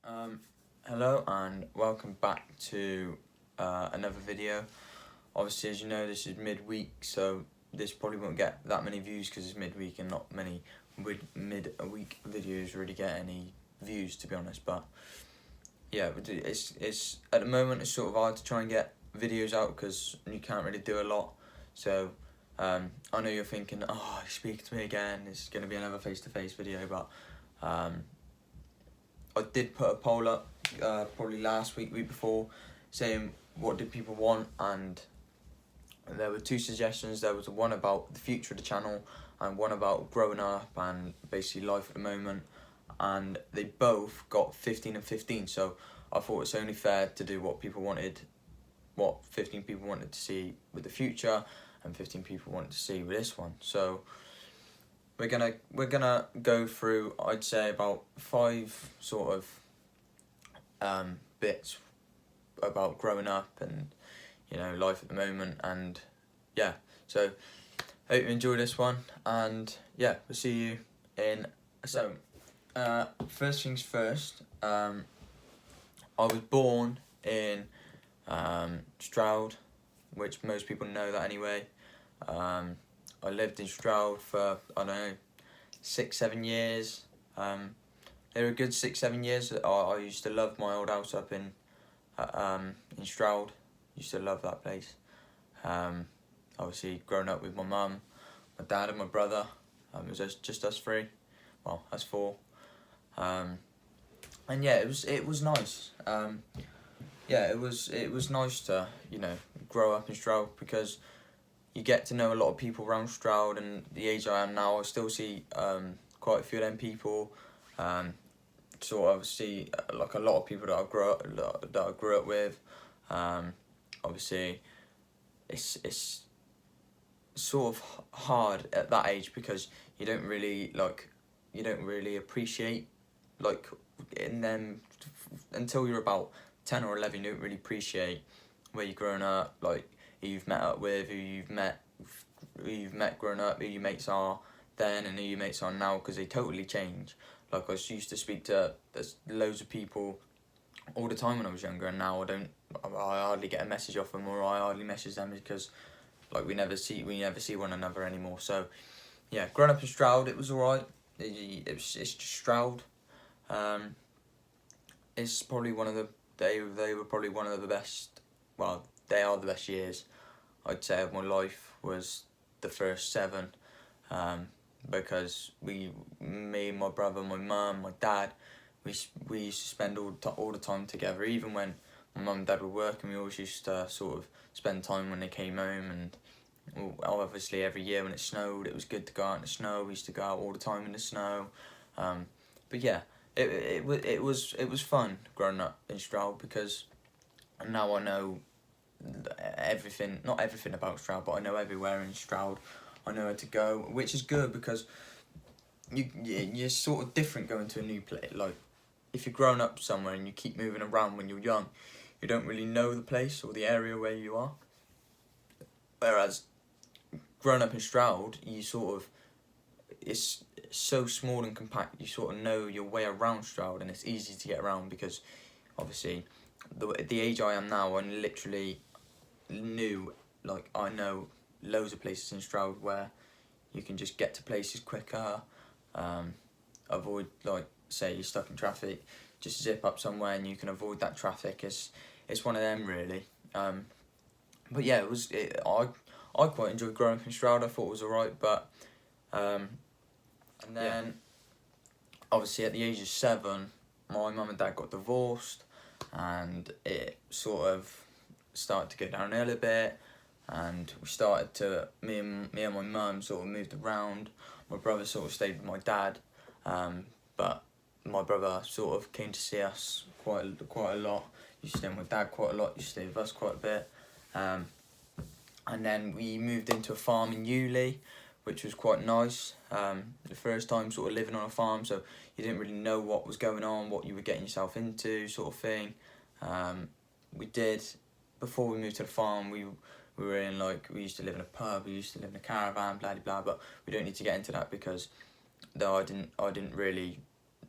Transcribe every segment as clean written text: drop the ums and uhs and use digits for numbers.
Um, Hello and welcome back to another video. Obviously, as you know, this is midweek, so this probably won't get that many views because it's midweek and not many mid-week videos really get any views, to be honest. But yeah, it's at the moment it's sort of hard to try and get videos out because you can't really do a lot. So I know you're thinking, oh, he's speaking to me again. It's going to be another face-to-face video, but I did put a poll up probably last week before, saying what did people want, and there were two suggestions. There was one about the future of the channel and one about growing up and basically life at the moment, and they both got 15 and 15, so I thought it's only fair to do what people wanted, what 15 people wanted to see with the future and 15 people wanted to see with this one. So we're gonna go through, I'd say, about 5 sort of bits about growing up and life at the moment, and yeah, so hope you enjoy this one, and yeah, we'll see you in. So first things first, I was born in Stroud, which most people know that anyway. I lived in Stroud for, I don't know, 6-7 years. They were a good 6-7 years. I used to love my old house up in Stroud. Used to love that place. Obviously, growing up with my mum, my dad, and my brother. It was just us three. Well, us four. And yeah, it was nice. Yeah, it was nice to grow up in Stroud because you get to know a lot of people around Stroud, and the age I am now, I still see quite a few of them people. Sort of see like a lot of people that I grew up with. Obviously, it's sort of hard at that age because you don't really appreciate in them until you're about 10 or 11. You don't really appreciate where you're growing up, like who you've met up with, who you've met growing up, who your mates are then and who your mates are now, because they totally change. Like, I used to speak to loads of people all the time when I was younger, and now I hardly get a message off them, or I hardly message them because we never see one another anymore. So yeah, growing up in Stroud, it was alright. It's just Stroud. It's probably they were probably one of the best. Well, they are the best years, I'd say, of my life. Was the first 7, because me, my brother, my mum, my dad, we used to spend all the time together. Even when my mum and dad were working, we always used to sort of spend time when they came home. And obviously every year when it snowed, it was good to go out in the snow. We used to go out all the time in the snow. But yeah, it was fun growing up in Stroud, because now I know everything, not everything about Stroud, but I know everywhere in Stroud. I know where to go, which is good because you're sort of different going to a new place. Like, if you're growing up somewhere and you keep moving around when you're young, you don't really know the place or the area where you are. Whereas growing up in Stroud, it's so small and compact. You sort of know your way around Stroud, and it's easy to get around because obviously the age I am now, I literally I know loads of places in Stroud where you can just get to places quicker. Avoid, say you're stuck in traffic, just zip up somewhere and you can avoid that traffic. It's one of them, really. But yeah, I quite enjoyed growing up in Stroud. I thought it was alright, but and then obviously at the age of 7, my mum and dad got divorced, and it sort of started to go downhill a bit, and we started to, me and my mum sort of moved around. My brother sort of stayed with my dad, but my brother sort of came to see us quite a lot. Used to stay with my dad quite a lot, used to stay with us quite a bit. And then we moved into a farm in Ewley, which was quite nice. The first time sort of living on a farm, so you didn't really know what was going on, what you were getting yourself into, sort of thing. We did, before we moved to the farm, we were in, we used to live in a pub, we used to live in a caravan, blah blah blah, but we don't need to get into that because though I didn't really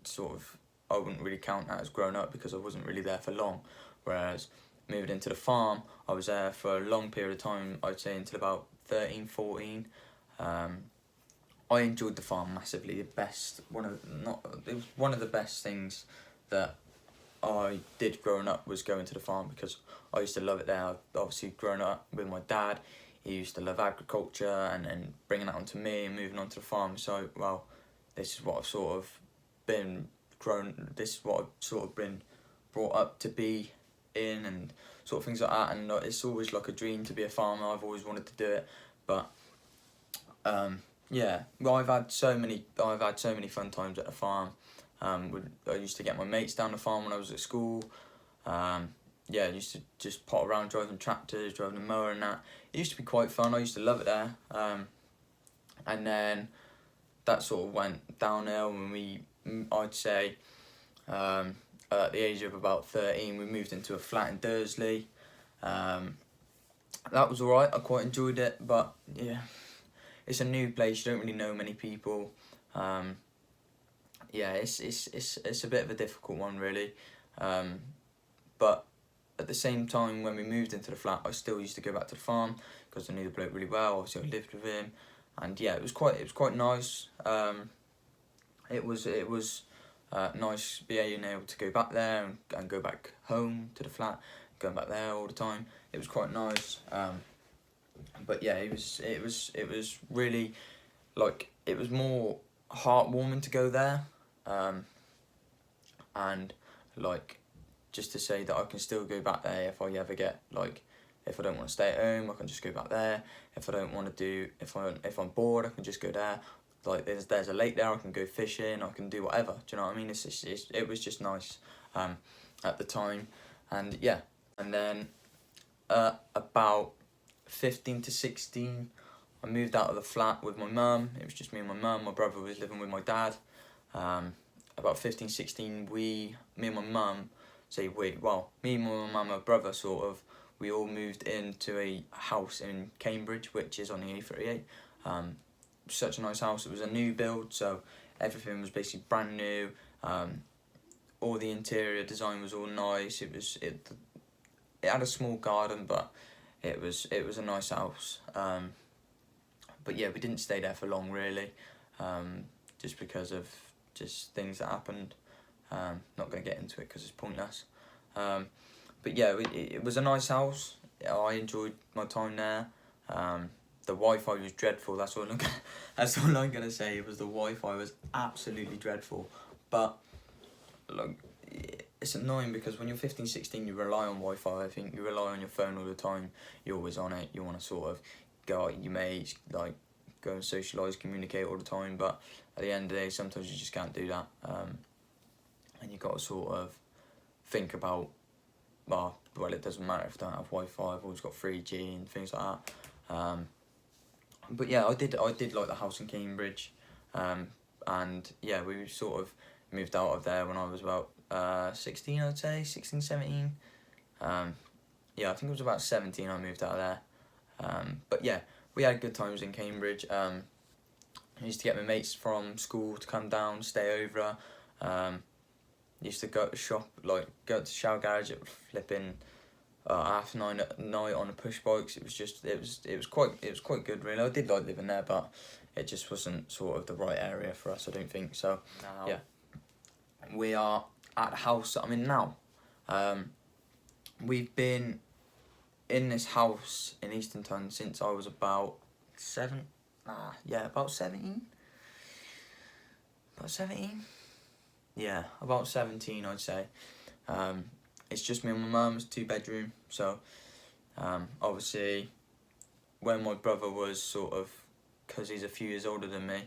sort of, I wouldn't really count that as growing up because I wasn't really there for long. Whereas moving into the farm, I was there for a long period of time, I'd say until about 13, 14. I enjoyed the farm massively. It was one of the best things that I did growing up was going to the farm, because I used to love it there. Obviously, growing up with my dad, he used to love agriculture, and bringing that onto me and moving on to the farm. So, well, this is what I've sort of been this is what I've sort of been brought up to be in, and sort of things like that. And it's always like a dream to be a farmer. I've always wanted to do it, but yeah, well, I've had so many fun times at the farm. I used to get my mates down the farm when I was at school. Yeah, I used to just pot around driving tractors, driving a mower and that. It used to be quite fun. I used to love it there. And then that sort of went downhill when I'd say, at the age of about 13, we moved into a flat in Dursley. That was alright, I quite enjoyed it, but yeah, it's a new place, you don't really know many people. Yeah, it's a bit of a difficult one, really. But at the same time, when we moved into the flat, I still used to go back to the farm because I knew the bloke really well. Obviously, I lived with him, and yeah, it was quite nice. It was nice being able to go back there and go back home to the flat, going back there all the time. It was quite nice. But yeah, it was really, like, it was more heartwarming to go there, and like, just to say that I can still go back there if I ever get, like, if I don't want to stay at home, I can just go back there. If I don't want to if I'm bored, I can just go there. Like, there's a lake there, I can go fishing, I can do whatever. Do you know what I mean? It was just nice at the time, and yeah. And then about 15 to 16, I moved out of the flat with my mum. It was just me and my mum. My brother was living with my dad. About 15, 16, me and my mum, me, my mum, my brother, sort of, we all moved into a house in Cambridge, which is on the A38. Such a nice house. It was a new build, so everything was basically brand new. All the interior design was all nice. It had a small garden, but it was a nice house. But yeah, we didn't stay there for long, really, just because of just things that happened. Not going to get into it because it's pointless. But yeah, it was a nice house. I enjoyed my time there. The Wi-Fi was dreadful. That's all I'm gonna say. It was the Wi-Fi was absolutely dreadful. But like, it's annoying because when you're 15, 16, you rely on Wi-Fi. I think you rely on your phone all the time. You're always on it. You want to sort of go out with your mates, like, go and socialise, communicate all the time. But at the end of the day, sometimes you just can't do that. And you got to sort of think about, well, it doesn't matter if I don't have Wi-Fi. I've always got 3G and things like that. But yeah, I did like the house in Cambridge, and yeah, we sort of moved out of there when I was about 16, I'd say, 16, 17. Yeah, I think it was about 17 I moved out of there. But yeah, we had good times in Cambridge. I used to get my mates from school to come down, stay over. Used to go to shop, like, go to Shower Garage at flipping 9:30 at night on the push bikes. It was quite good, really. I did like living there, but it just wasn't sort of the right area for us, I don't think. So now, yeah, we are at the house that I'm in now. We've been in this house in Eastonton since I was about about 17. About 17? Yeah, about 17, I'd say. It's just me and my mum. It's 2-bedroom. So, obviously, when my brother was sort of, because he's a few years older than me,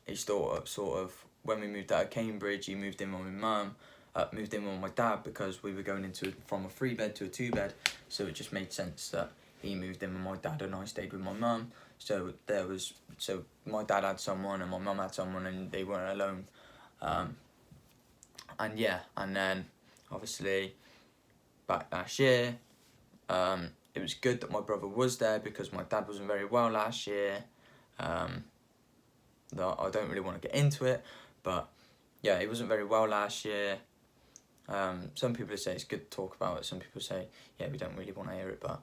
he sort of, when we moved out of Cambridge, he moved in with my mum, moved in with my dad, because we were going from a 3-bed to a 2-bed. So it just made sense that he moved in with my dad and I stayed with my mum. So my dad had someone and my mum had someone, and they weren't alone. And yeah, and then obviously back last year, it was good that my brother was there because my dad wasn't very well last year. I don't really want to get into it, but yeah, he wasn't very well last year. Some people say it's good to talk about it. Some people say, yeah, we don't really want to hear it, but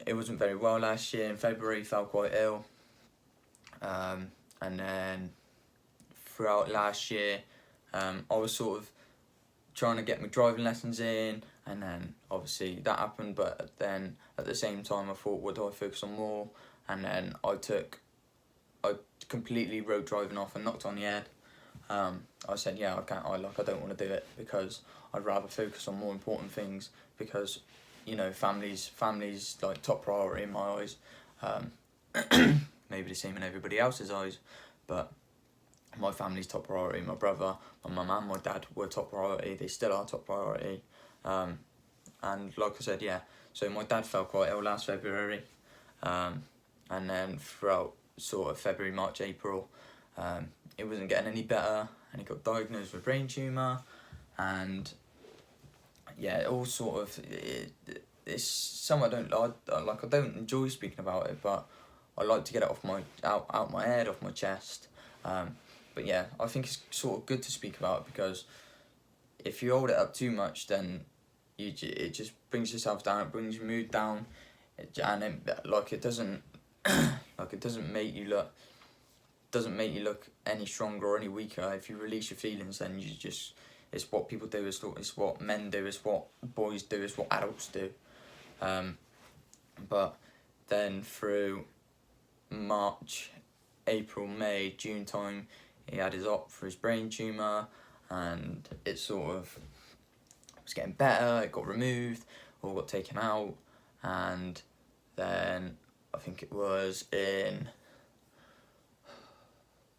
it wasn't very well last year. In February, he fell quite ill. And then throughout last year, I was sort of trying to get my driving lessons in, and then obviously that happened, but then at the same time I thought, what do I focus on more? And then I completely wrote driving off and knocked on the head. I said, yeah, I don't want to do it, because I'd rather focus on more important things, because, you know, family's like top priority in my eyes. Maybe the same in everybody else's eyes, but my family's top priority. My brother, my mum and my dad were top priority. They still are top priority. And like I said, yeah, so my dad fell quite ill last February. And then throughout sort of February, March, April, it wasn't getting any better, and he got diagnosed with brain tumour. And yeah, it all sort of, it's something I don't like. I don't enjoy speaking about it, but I like to get it out my head, off my chest. But yeah, I think it's sort of good to speak about it, because if you hold it up too much, then it just brings yourself down. It brings your mood down, and it doesn't it doesn't make you look any stronger or any weaker. If you release your feelings, then it's what people do. It's what men do. It's what boys do. It's what adults do. But then through March, April, May, June time, he had his op for his brain tumour, and it sort of was getting better. It got removed, all got taken out, and then I think it was in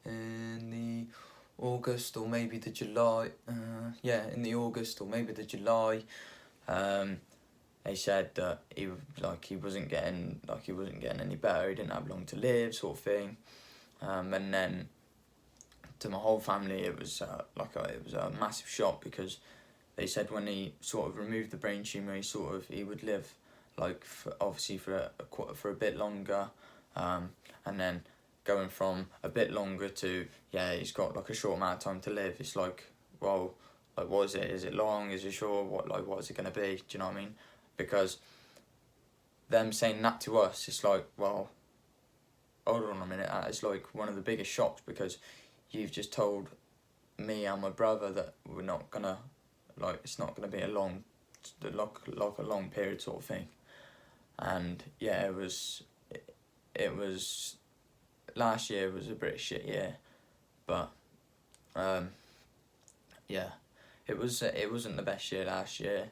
the August or maybe the July. In the August or maybe the July. They said that he wasn't getting any better. He didn't have long to live, sort of thing. And then to my whole family, it was a massive shock, because they said when he sort of removed the brain tumour, he would live for a bit longer, and then going from a bit longer to he's got like a short amount of time to live. It's like, well, like, what is it? Is it long? Is it short? What is it gonna be? Do you know what I mean? Because them saying that to us, it's like, well, hold on a minute. It's like one of the biggest shocks, because you've just told me and my brother that we're not gonna, it's not gonna be a long period sort of thing. And yeah, it was last year was a pretty shit year, but it wasn't the best year last year,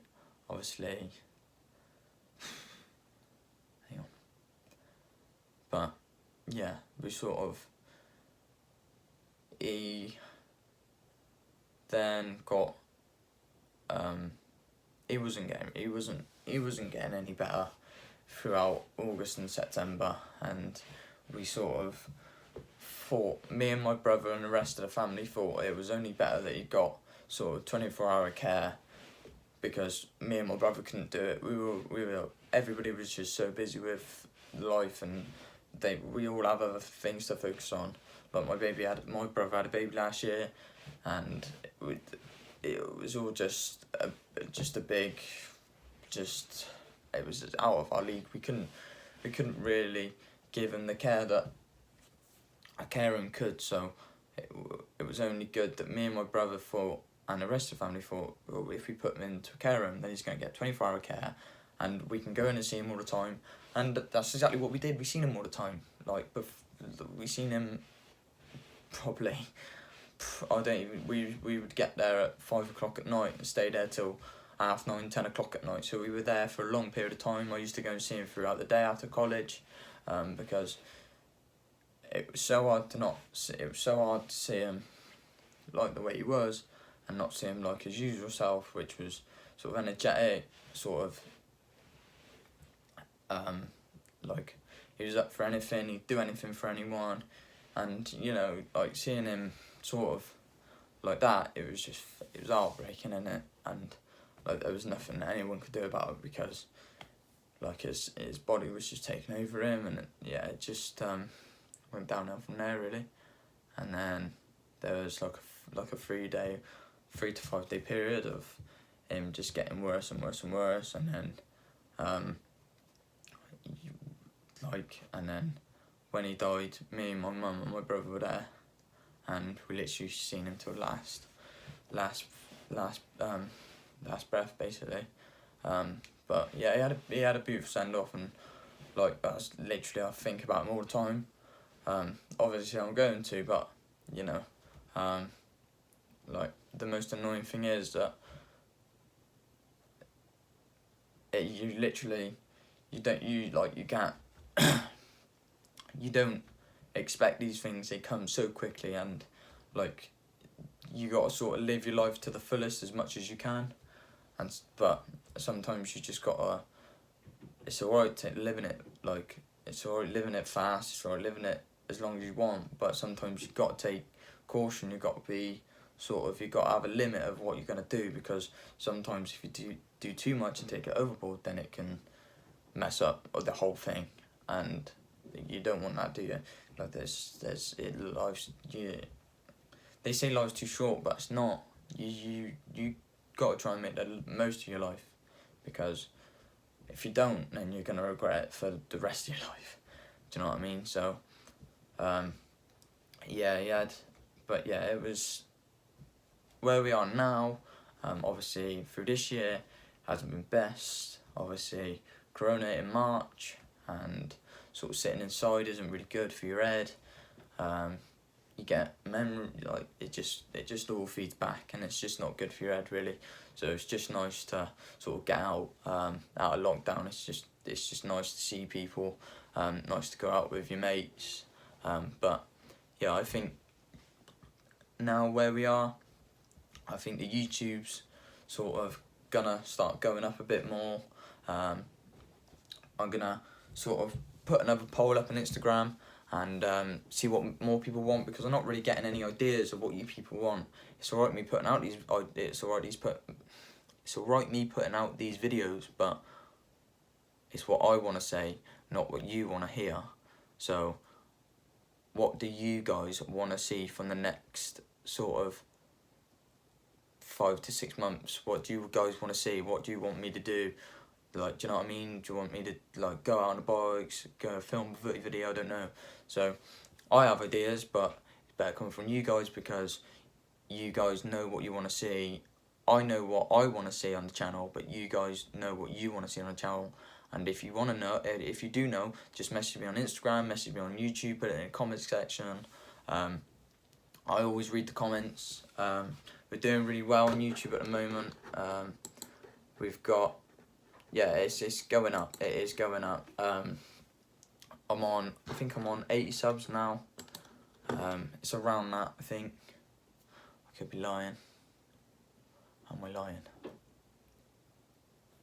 obviously. Hang on. But yeah, we sort of, he then got he wasn't getting any better throughout August and September, and we sort of thought, me and my brother and the rest of the family thought it was only better that he got sort of 24-hour care, because me and my brother couldn't do it. Everybody was just so busy with life, and we all have other things to focus on. Like my brother had a baby last year, and it was all just a big, it was out of our league. We couldn't really give him the care that a care home could. So it was only good that me and my brother thought, and the rest of the family thought, well, if we put him into a care home, then he's going to get 24-hour care, and we can go in and see him all the time. And that's exactly what we did. We seen him all the time. We seen him probably, we would get there at 5 o'clock at night and stay there till 9:30, 10 o'clock at night. So we were there for a long period of time. I used to go and see him throughout the day after college, because it was so hard to see him like the way he was, and not see him like his usual self, which was sort of energetic, sort of he was up for anything, he'd do anything for anyone. And seeing him sort of like that, it was heartbreaking, innit? And there was nothing that anyone could do about it, because his body was just taking over him, and it just went downhill from there, really. And then there was like a 3 to 5 day period of him just getting worse and worse and worse, and then and then when he died, me and my mum and my brother were there, and we literally seen him till last breath basically. But yeah, he had a beautiful send off, and like that's literally I think about him all the time. Obviously I'm going to, but you know, like the most annoying thing is that you can't you don't expect these things. They come so quickly, and like you gotta sort of live your life to the fullest as much as you can, but sometimes you just gotta. It's alright living it, like it's alright living it fast. It's alright living it as long as you want, but sometimes you gotta take caution. You gotta be you gotta have a limit of what you're gonna do, because sometimes if you do too much and take it overboard, then it can mess up the whole thing, and you don't want that, do you? Like they say life's too short, but it's not. You gotta try and make the most of your life, because if you don't, then you're gonna regret it for the rest of your life. Do you know what I mean? So, it was where we are now. Obviously through this year hasn't been best. Obviously Corona in March, and sort of sitting inside isn't really good for your head. You get memory, like it just all feeds back, and it's just not good for your head really. So it's just nice to sort of get out of lockdown. It's just nice to see people, nice to go out with your mates. But yeah, I think now where we are, I think the YouTube's sort of gonna start going up a bit more. I'm gonna sort of put another poll up on Instagram and see what more people want, because I'm not really getting any ideas of what you people want. It's alright me putting out it's alright me putting out these videos, but it's what I want to say, not what you want to hear. So what do you guys want to see from the next sort of 5 to 6 months? What do you guys want to see? What do you want me to do? Like, do you know what I mean? Do you want me to like go out on the bikes, go film a video? I don't know. So I have ideas, but it's better coming from you guys, because you guys know what you want to see. I know what I want to see on the channel, but you guys know what you want to see on the channel. And if you want to know, if you do know, just message me on Instagram, message me on YouTube, put it in the comments section. I always read the comments. We're doing really well on YouTube at the moment. We've got, it's going up. It is going up. I think I'm on 80 subs now. It's around that, I think. I could be lying. Am I lying?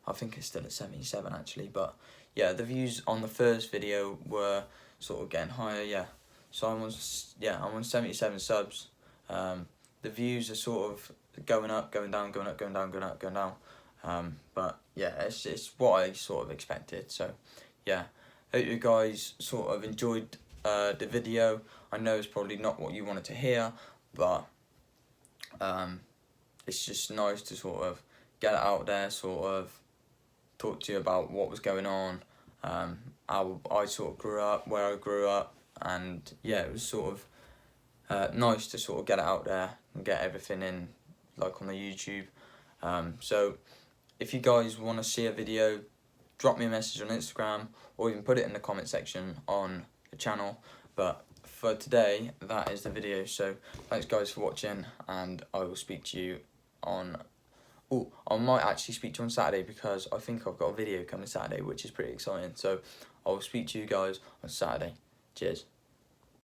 I think it's still at 77 actually, but yeah, the views on the first video were sort of getting higher, yeah. So I'm on 77 subs. The views are sort of going up, going down, going up, going down, going up, going down. But yeah, it's what I sort of expected. So yeah, hope you guys sort of enjoyed the video. I know it's probably not what you wanted to hear, but it's just nice to sort of get it out there, sort of talk to you about what was going on, how I sort of grew up, where I grew up, and yeah, it was sort of nice to sort of get it out there and get everything in, like on the YouTube. So if you guys want to see a video, drop me a message on Instagram, or even put it in the comment section on the channel. But for today, that is the video. So thanks guys for watching, and I will speak to you on... Oh, I might actually speak to you on Saturday, because I think I've got a video coming Saturday, which is pretty exciting. So I'll speak to you guys on Saturday. Cheers.